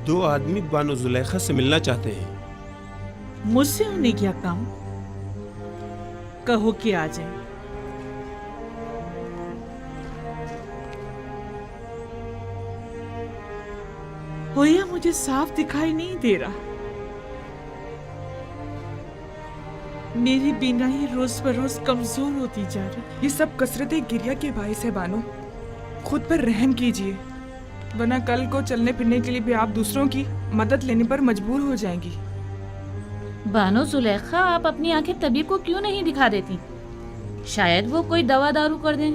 दो आदमी बानो जुलेखा से मिलना चाहते हैं। मुझसे उन्हें क्या काम? कहो कि आ जाए। होया मुझे साफ दिखाई नहीं दे रहा। मेरी बीनाई रोज बरोज कमजोर होती जा रही। ये सब कसरत गिरिया के बायस है बानो। खुद पर रहम कीजिए, वरना कल को चलने फिरने के लिए भी आप दूसरों की मदद लेने पर मजबूर हो जाएंगी। बानो जुलेखा, आप अपनी आंखें तबीब को क्यों नहीं दिखा देती? शायद वो कोई दवा दारू कर दें।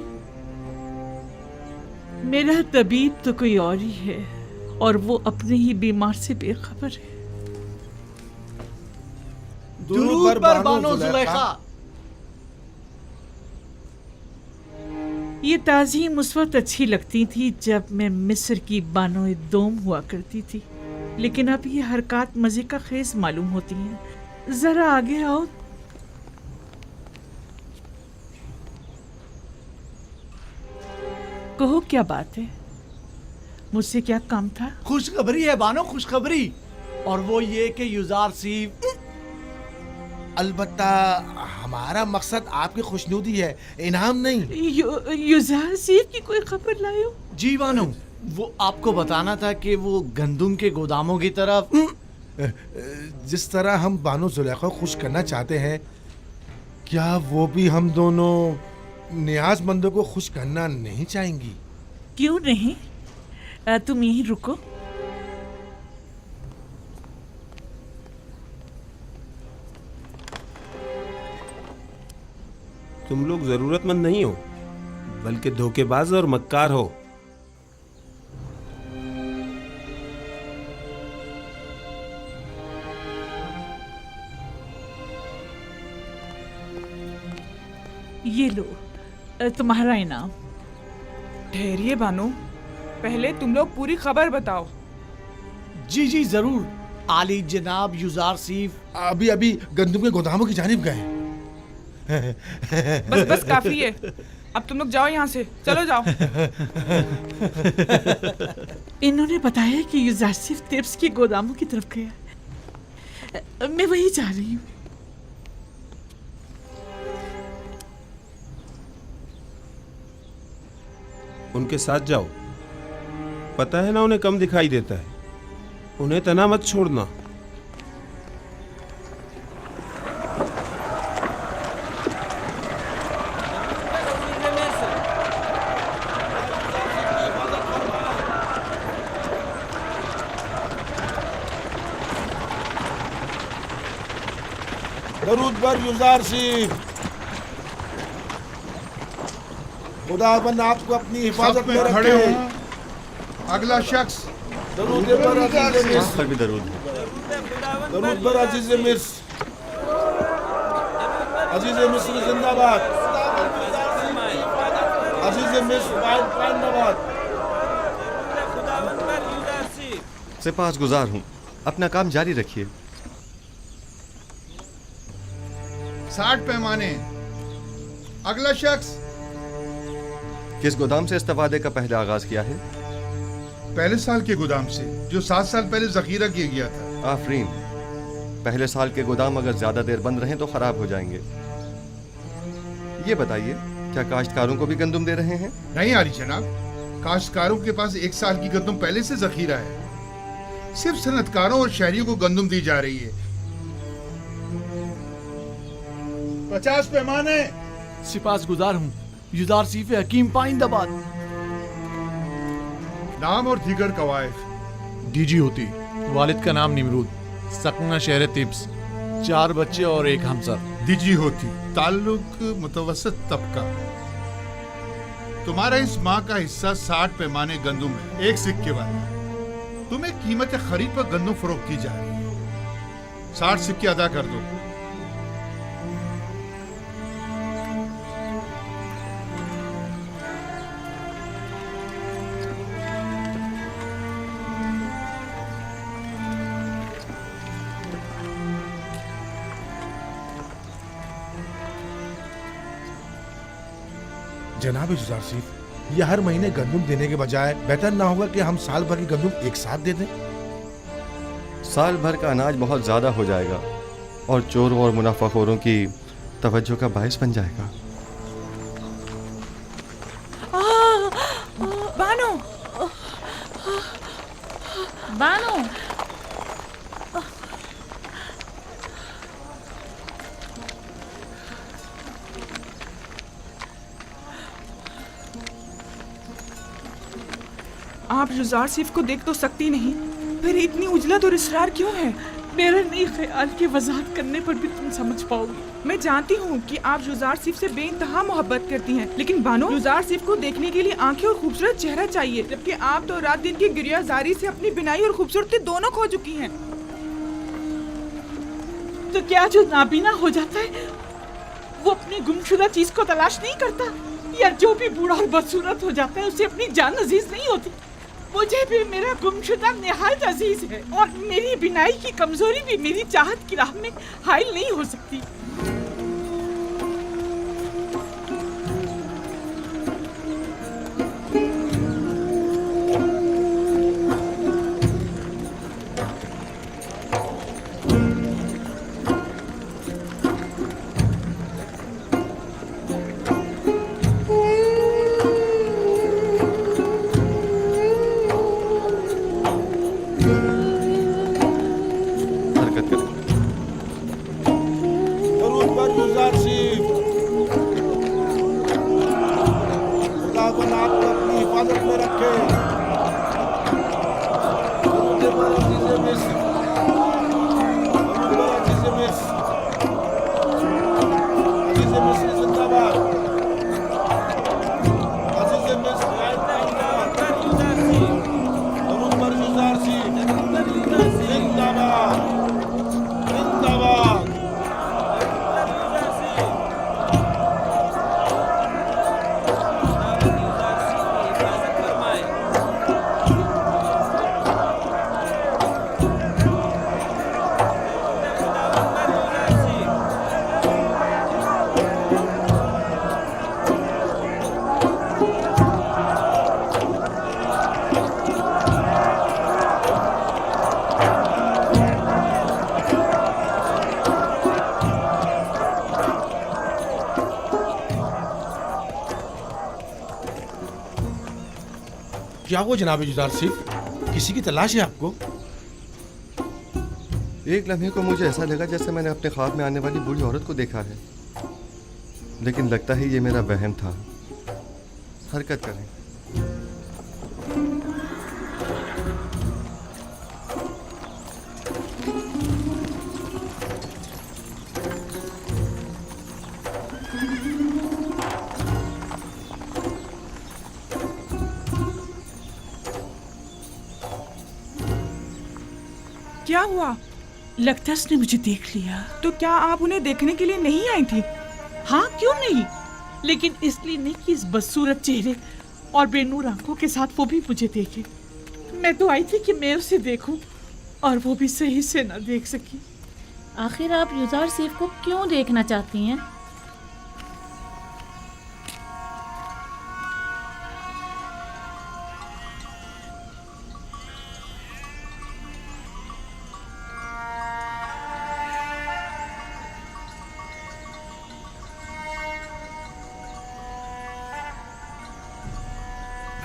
मेरा तबीब तो कोई और ही है, और वो अपने ही बीमार से बेखबर है। दुरूद पर बानो जुलेखा। ये ताज़ीम उस वक्त अच्छी लगती थी जब मैं मिस्र की बानो दोम हुआ करती थी, लेकिन अब ये हरकत मजे का खेज मालूम होती हैं। जरा आगे आओ। कहो क्या बात है? मुझसे क्या काम था? खुशखबरी है बानो, खुशखबरी। और वो ये कि युजार सीफ। अलबत्ता हमारा मकसद आपकी खुशनुदी है, इनाम नहीं। युजार सीफ की कोई खबर लाए हो? जी बानो, वो आपको बताना था कि वो गंदुम के गोदामों की तरफ। जिस तरह हम बानो जुलेखा को खुश करना चाहते हैं, क्या वो भी हम दोनों नियाजमंदों को खुश करना नहीं चाहेंगी? क्यों नहीं? तुम यहीं रुको। तुम लोग जरूरतमंद नहीं हो, बल्कि धोखेबाज और मक्कार हो। ये लो तुम्हारा इनाम। ठहरिए बानो, पहले तुम लोग पूरी खबर बताओ। जी जी जरूर। आली जनाब युजार सीफ अभी अभी गंदुम के गोदामों की जानिब गए। बस बस काफी है, अब तुम लोग जाओ यहाँ से, चलो जाओ। इन्होंने बताया कि युजासिफ तिब्स के गोदामों की तरफ गया। मैं वही जा रही हूँ। उनके साथ जाओ। पता है ना उन्हें कम दिखाई देता है। उन्हें तना मत छोड़ना। दरूद पर युजार सीफ। खुदाबंद आपको अपनी हिफाजत में खड़े रखे। हो। अगला शख्स। दरूद पर अजीज मिस्र। पर भी दरूद। दरूद पर अजीज मिस्र। अजीज मिस्र जिंदाबाद। अजीज मिस्र जिंदाबाद। सिपाहगुजार हूँ, अपना काम जारी रखिए। 60 पैमाने। अगला शख्स। किस गोदाम से इस्तेफादे का पहले आगाज किया है? पहले साल के गोदाम से, जो 7 साल पहले जखीरा किया गया था। आफरीन। पहले साल के गोदाम अगर ज्यादा देर बंद रहें तो खराब हो जाएंगे। ये बताइए, क्या काश्तकारों को भी गंदुम दे रहे हैं? नहीं आली जनाब, काश्तकारों के पास 1 साल की गंदुम पहले से जखीरा है। सिर्फ सनतकारों और शहरियों को गंदुम दी जा रही है। 50 पैमाने। सिपासगुजार हूँ, युजार सीफ हकीम पाइंदाबाद। नाम और दीगर कवायद। डीजी होती, वालिद का नाम निमरूद, सकना शहर तिब्स, 4 बच्चे और 1 हमसर। दीजी होती, ताल्लुक मुतवसत तबका। तुम्हारा इस माह का हिस्सा 60 पैमाने गंदुम है, 1 सिक्के वाला। तुम्हें कीमत खरीद पर गंदुम फरोख्त की जा रही है। 60 सिक्के अदा कर दो। जनाब युजार सीफ, ये हर महीने गंदुम देने के बजाय बेहतर ना होगा कि हम साल भर की गंदुम एक साथ दे दें? साल भर का अनाज बहुत ज़्यादा हो जाएगा और चोरों और मुनाफाखोरों की तवज्जो का बायस बन जाएगा। बानो, बानो, आप जुजार सिर्फ को देख तो सकती नहीं, फिर इतनी उजलत और इसरार क्यों है? मेरा नहीं ख्याल कि वजाहत करने पर भी तुम समझ पाओगी। मैं जानती हूँ कि आप जुजार सिर्फ से बेइंतहा मोहब्बत करती हैं, लेकिन बानो, जुजार सिर्फ को देखने के लिए आंखें और खूबसूरत चेहरा चाहिए, जबकि आप तो रात दिन की गिरियाजारी से अपनी बिनाई और खूबसूरती दोनों खो चुकी हैं। तो क्या जो नाबीना हो जाता है वो अपनी गुमशुदा चीज को तलाश नहीं करता, या जो भी बूढ़ा और बदसूरत हो जाता है उसे अपनी जान अजीज नहीं होती? मुझे भी मेरा गुमशुदा निहायत अजीज है, और मेरी बिनाई की कमजोरी भी मेरी चाहत की राह में हाइल नहीं हो सकती। हरकत करें। दरूद पर जुजार सिर्फ। खुदावन आपको अपनी हिफाजत में रखे। दरूद पर अजीज़े मिस्र। दरूद पर अजीज़े मिस्र। अजीज़े मिस्र जिंदाबाद। अजीज़े मिस्र जिंदाबाद। दरूद पर जुजार सिर्फ। जिंदाबाद। जिंदाबाद। क्या हुआ जनाब जुजार सिर्फ? किसी की तलाश है आपको? एक लम्हे को मुझे ऐसा लगा जैसे मैंने अपने ख्वाब में आने वाली बूढ़ी औरत को देखा है, लेकिन लगता है ये मेरा वहम था। हरकत करें। क्या हुआ? लगता है उसने मुझे देख लिया। तो क्या आप उन्हें देखने के लिए नहीं आई थी? हाँ, क्यों नहीं, लेकिन इसलिए नहीं कि इस बदसूरत चेहरे और बेनूर आंखों के साथ वो भी मुझे देखे। मैं तो आई थी कि मैं उसे देखूं, और वो भी सही से ना देख सकी। आखिर आप युजार सिर्फ को क्यों देखना चाहती हैं?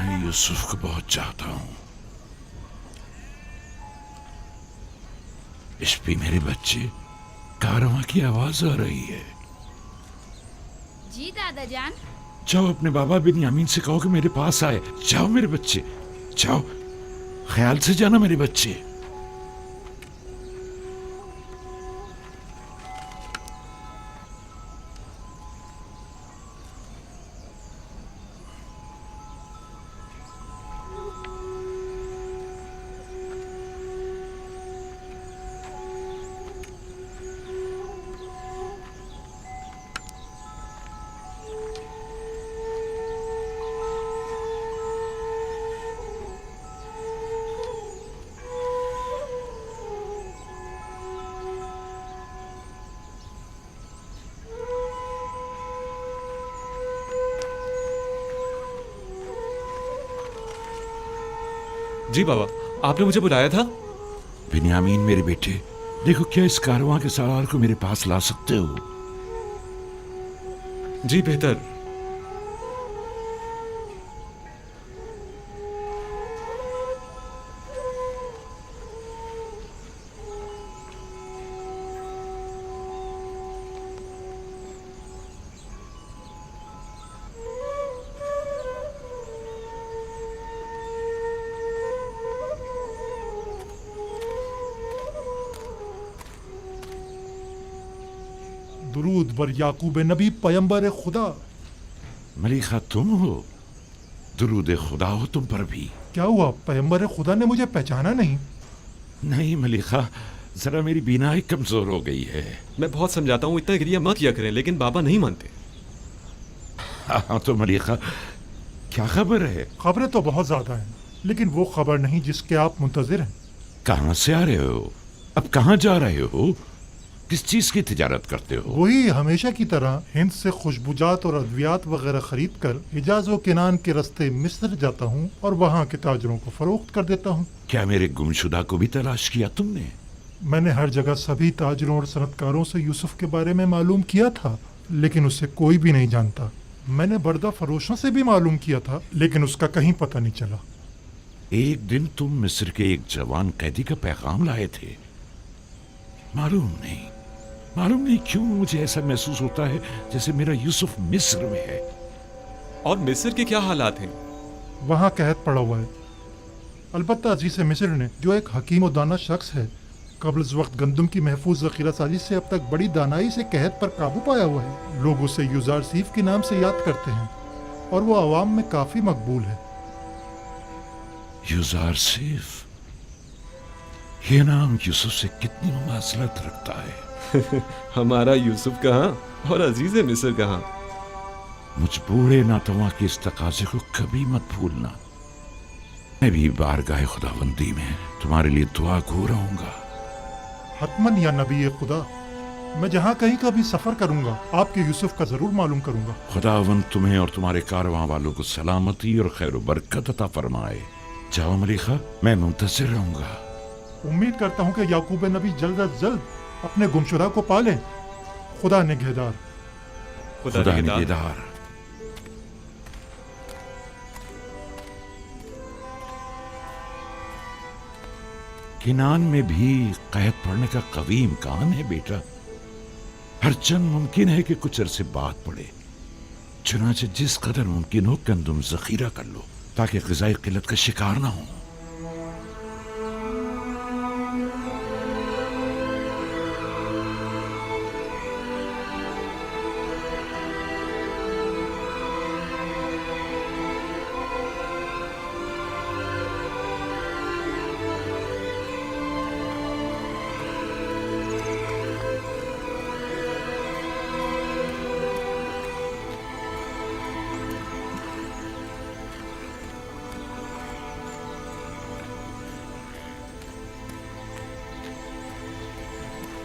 मैं यूसुफ को बहुत चाहता हूँ। इश्पी मेरे बच्चे, कारवां की आवाज आ रही है। जी दादा जान। जाओ अपने बाबा बिन्यामीन से कहो कि मेरे पास आए। जाओ मेरे बच्चे, जाओ, ख्याल से जाना मेरे बच्चे। जी बाबा, आपने मुझे बुलाया था? बिन्यामीन मेरे बेटे, देखो क्या इस कारवां के सालार को मेरे पास ला सकते हो? जी बेहतर। दुरूद बर याकूब नबी पैगंबर खुदा। मलिका तुम हो? दुरूद खुदा हो तुम पर भी। क्या हुआ, पैगंबर खुदा ने मुझे पहचाना नहीं? नहीं मलिका, जरा मेरी बीनाई कमजोर हो गई है। मैं बहुत समझाता हूँ इतना गिरिया मत किया करें, लेकिन बाबा नहीं मानते। हाँ तो मलिका, क्या खबर है? खबरें तो बहुत ज्यादा हैं, लेकिन वो खबर नहीं जिसके आप मुंतजिर हैं। कहाँ से आ रहे हो? अब कहाँ जा रहे हो? किस चीज की तिजारत करते हो? वही हमेशा की तरह हिंद से खुशबुजात और अद्वियात वगैरह खरीद कर हिजाज व किनान के रास्ते मिस्र जाता हूँ और वहाँ के ताजरों को फरोख्त कर देता हूँ। क्या मेरे गुमशुदा को भी तलाश किया तुमने? मैंने हर जगह सभी ताजरों और सनतकारों से यूसुफ के बारे में मालूम किया था, लेकिन उसे कोई भी नहीं जानता। मैंने बर्दा फरोशों से भी मालूम किया था, लेकिन उसका कहीं पता नहीं चला। एक दिन तुम मिस्र के एक जवान कैदी का पैगाम लाए थे। मालूम नहीं क्यों मुझे ऐसा महसूस होता है जैसे मेरा यूसुफ मिस्र में है। और मिस्र के क्या हालात हैं? वहाँ कहत पड़ा हुआ है। अलबत्ता अजीज मिस्र ने, जो एक हकीम और दाना शख्स है, कब्ल वक्त गंदम की महफूज ज़ख़ीरा साजी से अब तक बड़ी दानाई से कहत पर काबू पाया हुआ है। लोग उसे यूजार सीफ के नाम से याद करते हैं और वो आवाम में काफी मकबूल है। यूजार सीफ, ये नाम यूसुफ से कितनी मुमासलत रखता है। हमारा यूसुफ कहाँ और अजीज मिस्र कहाँ। मुझ बूढ़े नातवा के इस तकाजे को कभी मत भूलना। मैं भी बारगाह खुदाबंदी में तुम्हारे लिए दुआ गो रहूंगा। हतमन या नबी खुदा, मैं जहाँ कहीं का भी सफर करूंगा आपके यूसुफ का जरूर मालूम करूंगा। खुदावंद तुम्हें और तुम्हारे कारवां वालों को सलामती और खैर बरकत अता फरमाए। जाओ मलिका, मैं मुंतज़िर रहूंगा। उम्मीद करता हूँ कि याकूब नबी जल्द अज जल्द अपने गुमशुदा को पाले। खुदा निगहदार। खुदा निगहदार। किनान में भी कैद पड़ने का कवी इम्कान है बेटा। हर चंद मुमकिन है कि कुछ अरसे बाद पड़े। चुनाचे जिस कदर मुमकिन हो गंदुम जखीरा कर लो ताकि ग़िज़ाई किल्लत का शिकार ना हो।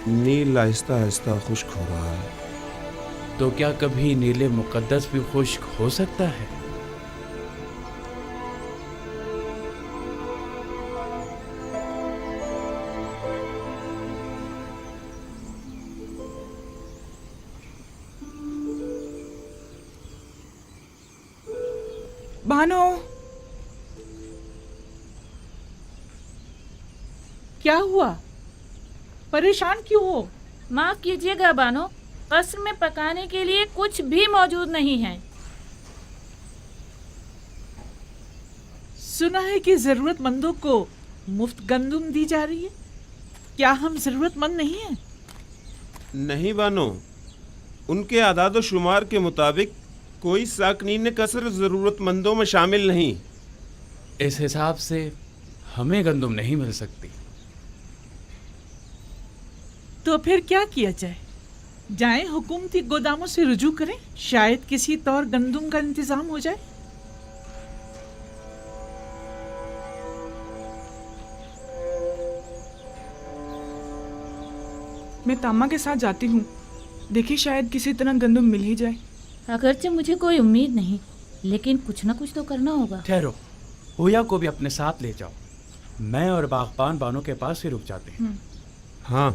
नील आहिस्ता आहिस्ता खुश्क हो रहा है। तो क्या कभी नीले मुकद्दस भी खुश्क हो सकता है? बानो, क्या हुआ? परेशान क्यों हो? माफ कीजिएगा बानो, कस्र में पकाने के लिए कुछ भी मौजूद नहीं है। सुना है कि जरूरतमंदों को मुफ्त गंदुम दी जा रही है। क्या हम जरूरतमंद नहीं हैं? नहीं बानो, उनके आदाद शुमार के मुताबिक कोई साकनीन कसर जरूरतमंदों में शामिल नहीं। इस हिसाब से हमें गंदुम नहीं मिल सकती। तो फिर क्या किया जाए? जाएं हुकूमती गोदामों से रुजू करें, शायद किसी तौर गंदुम का इंतजाम हो जाए। मैं तामा के साथ जाती हूँ। देखिए शायद किसी तरह गंदुम मिल ही जाए। अगरचे मुझे कोई उम्मीद नहीं, लेकिन कुछ ना कुछ तो करना होगा। ठहरो, होया को भी अपने साथ ले जाओ। मैं और बागबान बानो के पास ही रुक जाते हैं। हाँ,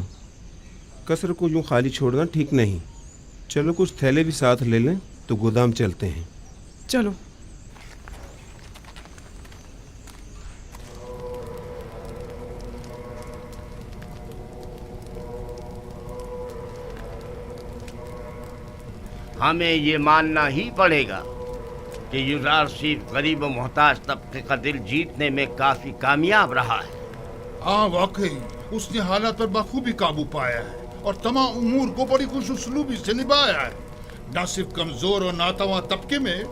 कसर को यूं खाली छोड़ना ठीक नहीं। चलो कुछ थैले भी साथ ले लें तो गोदाम चलते हैं। चलो। हमें ये मानना ही पड़ेगा कि युजार सिर्फ गरीब और मोहताज तबके का दिल जीतने में काफी कामयाब रहा है। हाँ वाकई उसने हालात पर बखूबी काबू पाया है और तमाम उमूर को बड़ी खुश उसलूबी से निभाया है। न सिर्फ कमजोर और नातवा तबके में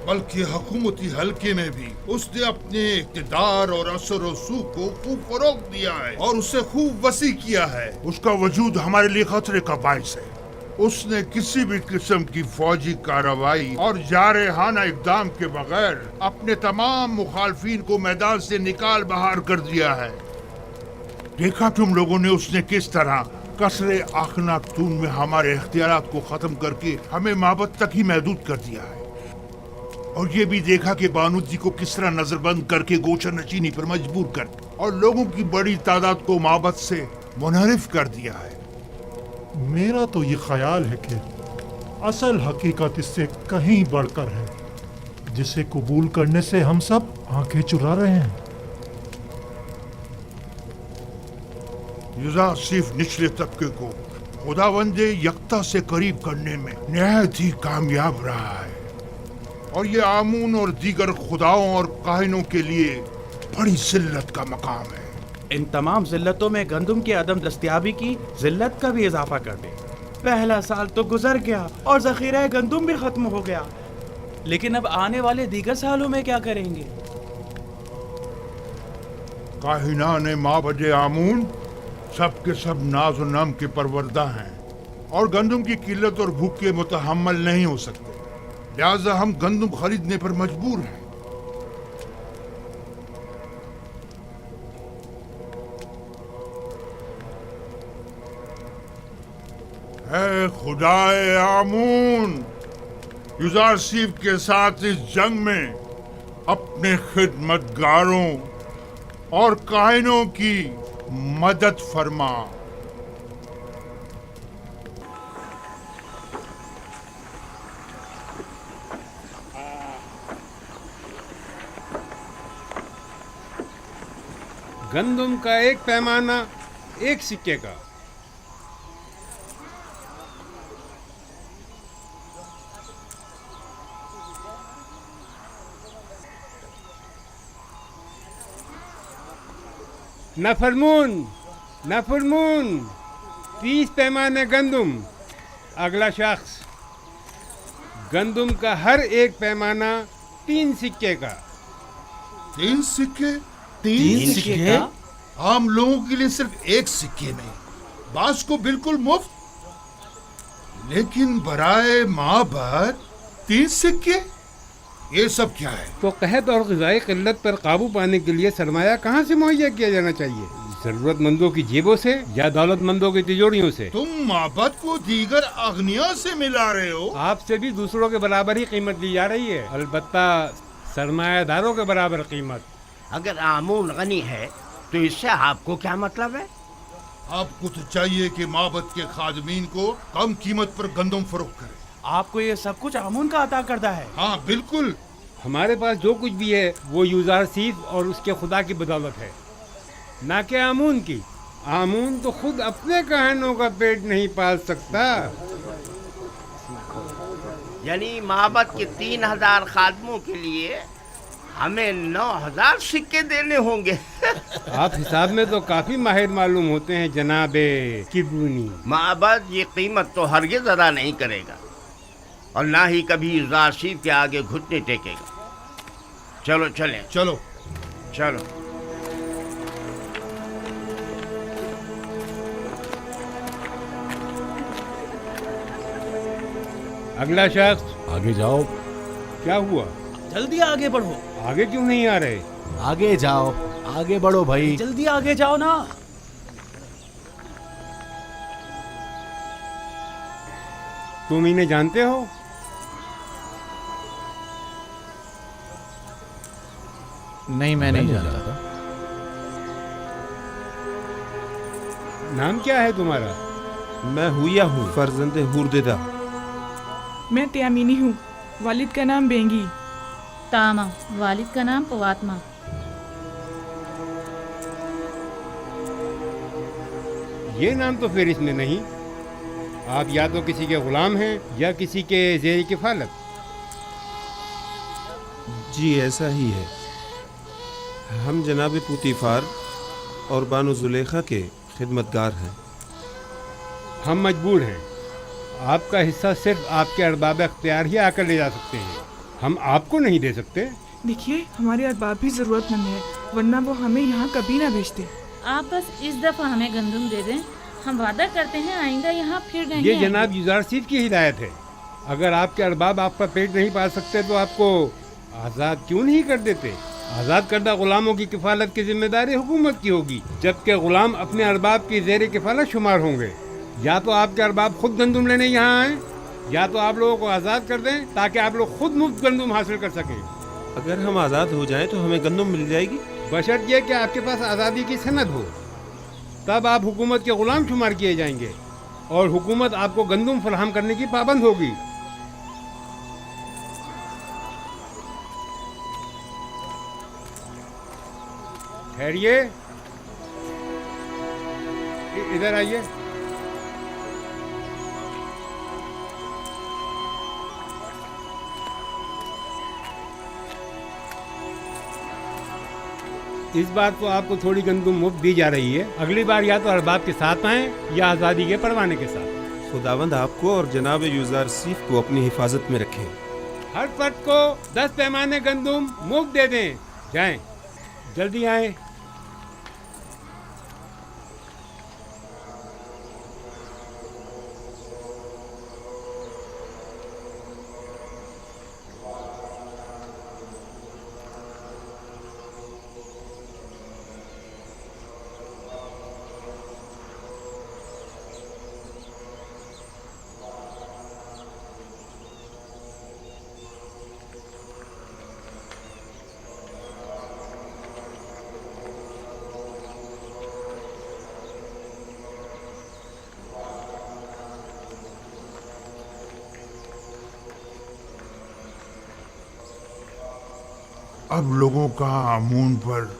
बल्कि हुकूमती हलके में भी उसने अपने इक़्तिदार और असर और सूख को खूब फरोग दिया है और उसे खूब वसी किया है। उसका वजूद हमारे लिए खतरे का बाइस है। उसने किसी भी किस्म की फौजी कार्रवाई और जारहाना इक़दाम के बगैर अपने तमाम मुखालफिन को मैदान से निकाल बाहर कर दिया है। देखा तुम लोगों ने उसने किस तरह कसरे आखनातून में हमारे इख्तियारात को खत्म करके हमें माबद तक ही महदूद कर दिया है। और ये भी देखा कि बानो जी को किस तरह नजरबंद करके गोशा नशीनी पर मजबूर कर और लोगों की बड़ी तादाद को माबद से मुनहरिफ कर दिया है। मेरा तो ये ख्याल है कि असल हकीकत इससे कहीं बढ़कर है, जिसे कबूल करने से हम सब आंखें चुरा रहे हैं। युजार सिर्फ निचले तबके को खुदावंदे यकता से करीब करने में निहायत ही कामयाब रहा है और ये आमून और दीगर खुदाओं और काहिनों के लिए बड़ी जिल्लत का मकाम है। इन तमाम जिल्लतों में गंदम की अदम दस्तयाबी की जिल्लत का भी इजाफा कर दे। पहला साल तो गुजर गया और ज़ख़ीरा गंदम भी खत्म हो गया, लेकिन अब आने वाले दीगर सालों में क्या करेंगे? काहिना ने माबदे आमून सब के सब नाज और नम के परवरदा हैं और गंदम की किल्लत और भूख के मुतहम्मल नहीं हो सकते, लिहाजा हम गंदम खरीदने पर मजबूर हैं। है खुदाए आमून, युजार सिफ के साथ इस जंग में अपने खिदमतगारों और काहिनों की मदद फरमा। गंदम का एक पैमाना एक सिक्के का। नफरमून, नफरमून, 30 पैमाने गंदम। अगला शख्स, गंदम का हर एक पैमाना 3 सिक्के का। 3 सिक्के? 3 सिक्के? आम लोगों के लिए सिर्फ 1 सिक्के में, बास को बिल्कुल मुफ्त। लेकिन बराए माबद 3 सिक्के? ये सब क्या है? तो कहत और ग़िज़ाई क़िल्लत पर काबू पाने के लिए सरमाया कहाँ से मुहैया किया जाना चाहिए? ज़रूरतमंदों की जेबों से या दौलतमंदों की तिजोरियों से? तुम माबद को दीगर अगनिया से मिला रहे हो। आपसे भी दूसरों के बराबर ही कीमत दी जा रही है, अलबत्ता सरमायादारों के बराबर कीमत। अगर आमून गनी है तो इससे आपको क्या मतलब है? आपको तो चाहिए कि माबद के खादमीन को कम कीमत पर गंदम फरोख्त करें। आपको ये सब कुछ आमून का अता करता है? हाँ बिल्कुल। हमारे पास जो कुछ भी है वो युजार सिफ और उसके खुदा की बदौलत है, ना कि आमून की। आमून तो खुद अपने कहनों का पेट नहीं पाल सकता। यानी माबद के 3000 खादमों के लिए हमें 9000 सिक्के देने होंगे। आप हिसाब में तो काफी माहिर मालूम होते हैं जनाबे किबूनी। माबद ये कीमत तो हरगिज़ अदा नहीं करेगा और ना ही कभी युजार सिफ के आगे घुटने टेकेगा। चलो चलें। चलो चलो। अगला शख्स। आगे जाओ। क्या हुआ? जल्दी आगे बढ़ो। आगे क्यों नहीं आ रहे? आगे जाओ, आगे बढ़ो भाई। जल्दी आगे जाओ ना। तुम इन्हें जानते हो? नहीं, मैं नहीं जानता। नाम क्या है तुम्हारा? मैं हुया हूँ, फर्जंद हुरदिदा। मैं त्यामिनी हूँ, वालिद का नाम बेंगी। तामा, वालिद का नाम पवात्मा। ये नाम तो फिर इसमें नहीं। आप या तो किसी के गुलाम हैं या किसी के ज़ेर किफ़ालत। जी ऐसा ही है। हम जनाब पुतीफार और बानो जुलेखा के खिदमतगार हैं। हम मजबूर हैं। आपका हिस्सा सिर्फ आपके अरबाब अख्तियार ही आकर ले जा सकते हैं, हम आपको नहीं दे सकते। देखिए, हमारे अरबाब भी ज़रूरतमंद है, वरना वो हमें यहाँ कभी ना भेजते। आप बस इस दफ़ा हमें गंदम दे दें, हम वादा करते हैं आइंदा यहाँ फिर नहीं ये आएंगे। जनाब यूज़ारसीफ की हिदायत है। अगर आपके अरबाब आपका पेट नहीं पाल सकते तो आपको आज़ाद क्यों नहीं कर देते? आज़ाद करदा गुलामों की किफ़ालत की जिम्मेदारी हुकूमत की होगी, जबकि गुलाम अपने अरबाब की ज़ेर किफ़ालत शुमार होंगे। या तो आपके अरबाब खुद गंदम लेने यहाँ आएँ, या तो आप लोगों को आज़ाद कर दें ताकि आप लोग खुद मुफ्त गंदम हासिल कर सकें। अगर हम आज़ाद हो जाएं तो हमें गंदम मिल जाएगी, बशर्त ये कि आपके पास आज़ादी की सनद हो, तब आप हुकूमत के गुलाम शुमार किए जाएंगे और हुकूमत आपको गंदम फराहम करने की पाबंद होगी। ठहरिए, इधर आइए। इस बार तो आपको थोड़ी गंदम मुफ्त दी जा रही है, अगली बार या तो अरबाब के साथ आएं या आज़ादी के परवाने के साथ। खुदावंद आपको और जनाब यूज़ारसीफ को अपनी हिफाजत में रखें। हर फर्द को 10 पैमाने गंदम मुफ्त दे दें। जाएं, जल्दी आएं। अब लोगों का आमून पर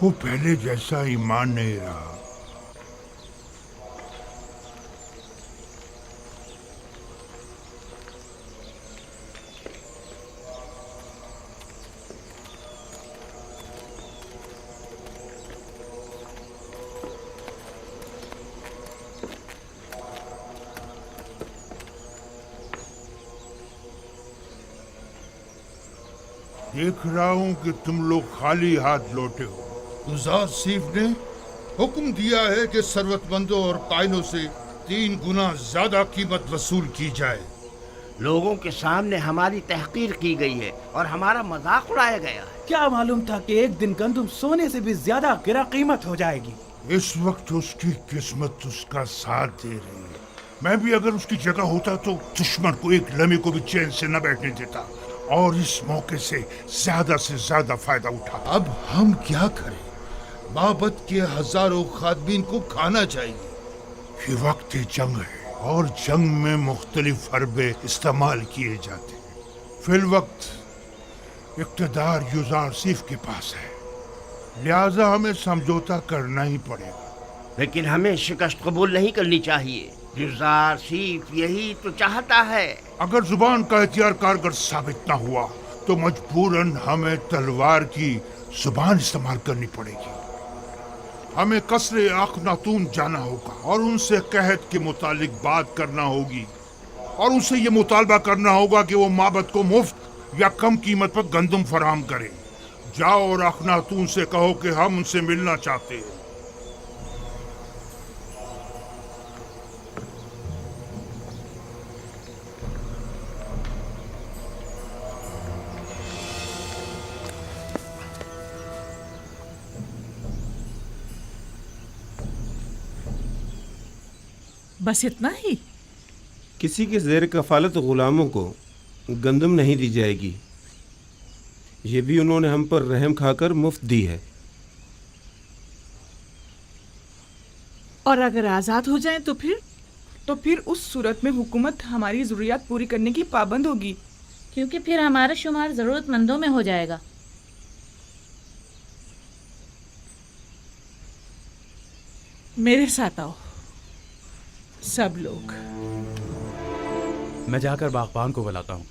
वो पहले जैसा ईमान नहीं रहा। देख रहा हूं कि तुम लोग खाली हाथ लौटे हो। यूज़ारसीफ ने हुक्म दिया है कि सरवतमंदों और कायनों से 3 गुना ज्यादा कीमत वसूल की जाए। लोगों के सामने हमारी तहकीर की गई है और हमारा मजाक उड़ाया गया है। क्या मालूम था कि एक दिन गंदम सोने से भी ज्यादा गिरा कीमत हो जाएगी। इस वक्त उसकी किस्मत उसका साथ दे रही है। मैं भी अगर उसकी जगह होता तो दुश्मन को एक लम्हे को भी चैन से न बैठने देता और इस मौके से ज्यादा फायदा उठा। अब हम क्या करें? माबद के हजारों खादमीन को खाना चाहिए। ये वक्त जंग है और जंग में मुख्तलिफ हरबे इस्तेमाल किए जाते हैं। फिल वक्त इक़्तिदार यूज़ारसीफ के पास है, लिहाजा हमें समझौता करना ही पड़ेगा। लेकिन हमें शिकस्त कबूल नहीं करनी चाहिए। यूज़ारसीफ यही तो चाहता है। अगर जुबान का इख्तियार कारगर साबित न हुआ तो मजबूरन हमें तलवार की जुबान इस्तेमाल करनी पड़ेगी। हमें कसरे अखनातून जाना होगा और उनसे कहत के मुतालिक बात करना होगी और उनसे ये मुतालबा करना होगा कि वो माबद को मुफ्त या कम कीमत पर गंदम फराहम करे। जाओ और अखनातून से कहो कि हम उनसे मिलना चाहते हैं। बस इतना ही? किसी के ज़ेर कफालत गुलामों को गंदम नहीं दी जाएगी। ये भी उन्होंने हम पर रहम खाकर मुफ्त दी है। और अगर आजाद हो जाएं तो फिर उस सूरत में हुकूमत हमारी ज़रूरियात पूरी करने की पाबंद होगी, क्योंकि फिर हमारा शुमार ज़रूरतमंदों में हो जाएगा। मेरे साथ आओ सब लोग। मैं जाकर बागबान को बुलाता हूँ।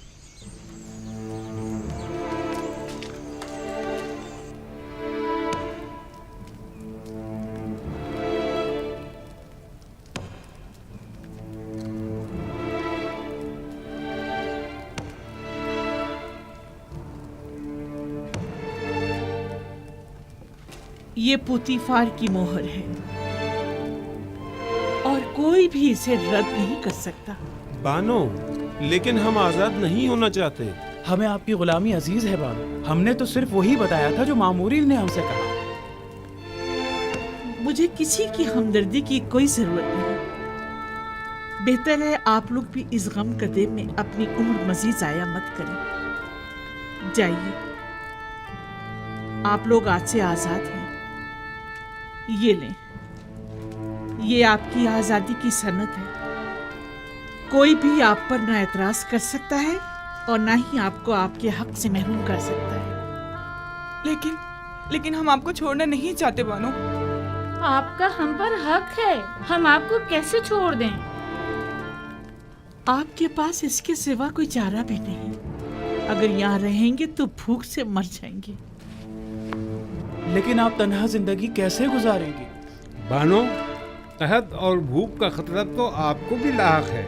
ये पुतीफार की मोहर है और कोई भी इसे रद्द नहीं कर सकता। बानो, लेकिन हम आजाद नहीं होना चाहते। हमें आपकी गुलामी अजीज है बानो। हमने तो सिर्फ वही बताया था जो मामूरीन ने हमसे कहा। मुझे किसी की हमदर्दी की कोई जरूरत नहीं। बेहतर है आप लोग भी इस गम कदे में अपनी उम्र मजीद जाया मत करें। जाइए, आप लोग आज से आजाद हैं। ये लें, ये आपकी आजादी की सनद है। कोई भी आप पर ना एतराज कर सकता है और ना ही आपको आपके हक से महरूम कर सकता है। लेकिन हम आपको छोड़ना नहीं चाहते बानो। आपका हम पर हक है, हम आपको कैसे छोड़ दें? आपके पास इसके सिवा कोई चारा भी नहीं। अगर यहाँ रहेंगे तो भूख से मर जाएंगे। लेकिन आप तन्हा जिंदगी कैसे गुजारेंगे? बानो, कहत और भूख का खतरा तो आपको भी लाहक है।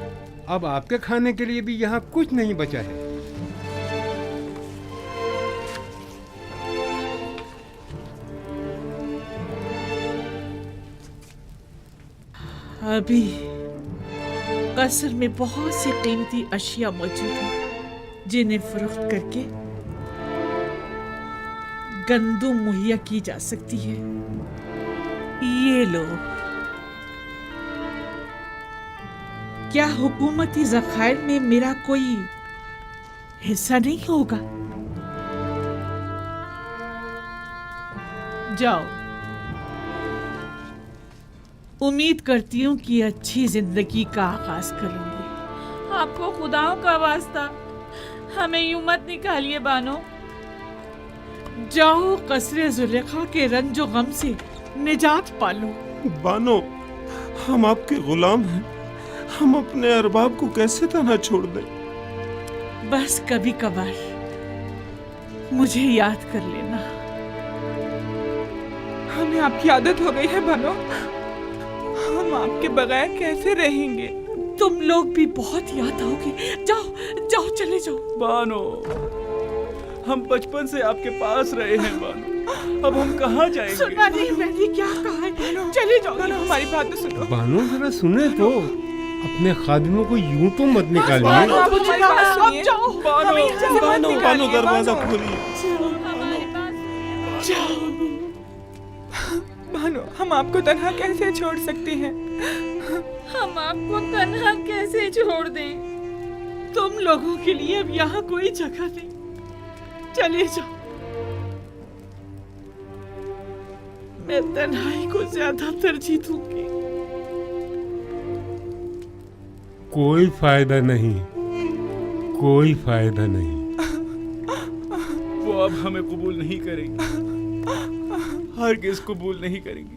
अब आपके खाने के लिए भी यहाँ कुछ नहीं बचा है। अभी कसर में बहुत सी कीमती अशिया मौजूद हैं जिन्हें फरोख्त करके गंदुम मुहैया की जा सकती है। ये लो। क्या हुकूमती ज़खायर में मेरा कोई हिस्सा नहीं होगा? जाओ, उम्मीद करती हूँ कि अच्छी जिंदगी का आगाज करूंगी। आपको खुदाओं का वास्ता हमें यूं मत निकालिए बानो। जाओ, कसरे जुलेखा के रंजो गम से निजात पालो। बानो, हम आपके गुलाम हैं। हम अपने अरबाब को कैसे तन्हा छोड़ दें? बस कभी कभार मुझे याद कर लेना। हमें आपकी आदत हो गई है बानो। हम आपके बगैर कैसे रहेंगे? तुम लोग भी बहुत याद आओगे। जाओ जाओ, चले जाओ। बानो, हम बचपन से आपके पास रहे हैं बानो। अब हम कहाँ जाएंगे? सुना नहीं मैंने क्या कहा है? चले जाओ। बानो, हमारी बात तो सुनो। बानो, जरा सुने तो। अपने खादिमों को यूं तो मत निकालिए। आप जाओ। बानो, दरवाजा खोलिए। बानो, हम आपको तन्हा कैसे छोड़ सकते हैं? हम आपको तन्हा कैसे छोड़ दें? तुम लोगों के लिए अब यहाँ कोई जगह नहीं। चले जाओ। मैं तन्हाई को ज्यादा तरजीह दूंगी। कोई फायदा नहीं, कोई फायदा नहीं। वो अब हमें कबूल नहीं करेंगे, हरगिज़ कबूल नहीं करेंगे।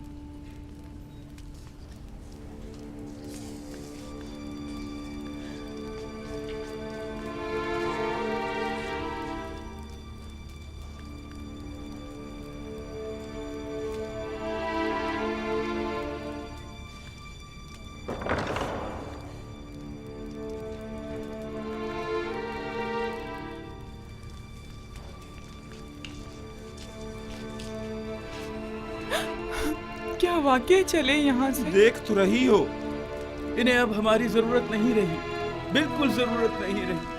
क्या वाकई चले यहाँ से? देख तो रही हो, इन्हें अब हमारी जरूरत नहीं रही, बिल्कुल जरूरत नहीं रही।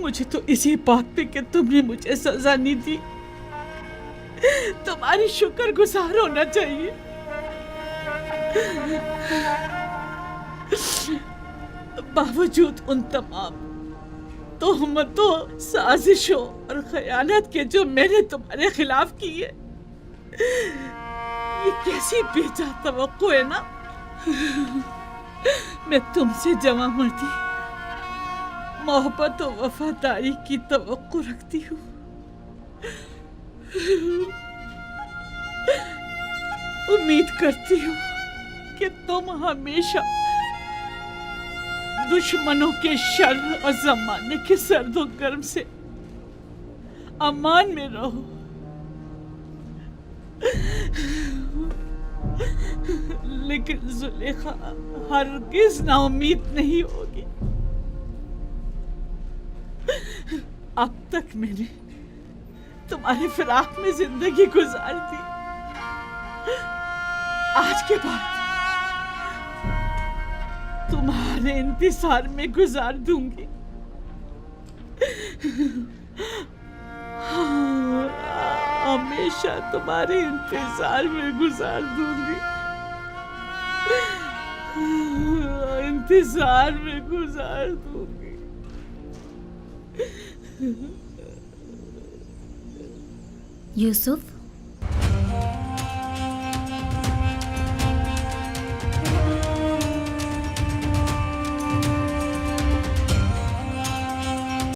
मुझे तो इसी बात पे कि तुमने मुझे सजा नहीं दी तुम्हारी शुक्रगुजार होना चाहिए। बावजूद उन तमाम तोहमतों, साजिशों और खयानत के जो मैंने तुम्हारे खिलाफ की है, ये कैसी बेजा तवक्को है ना। मैं तुमसे जमा मर्दी, मोहब्बत और वफादारी की तवक्को रखती हूँ। उम्मीद करती हूँ कि तुम हमेशा दुश्मनों के शर और जमाने के सर्द और गर्म से अमान में रहो। लेकिन जुलेखा हरगिज नाउम्मीद नहीं होगी। अब तक मैंने तुम्हारे फिराक में जिंदगी गुजार दी, आज के बाद तुम्हारे इंतजार में गुजार दूंगी। हमेशा तुम्हारे इंतजार में गुजार दूंगी, इंतजार में गुजार दूंगी। यूसुफ,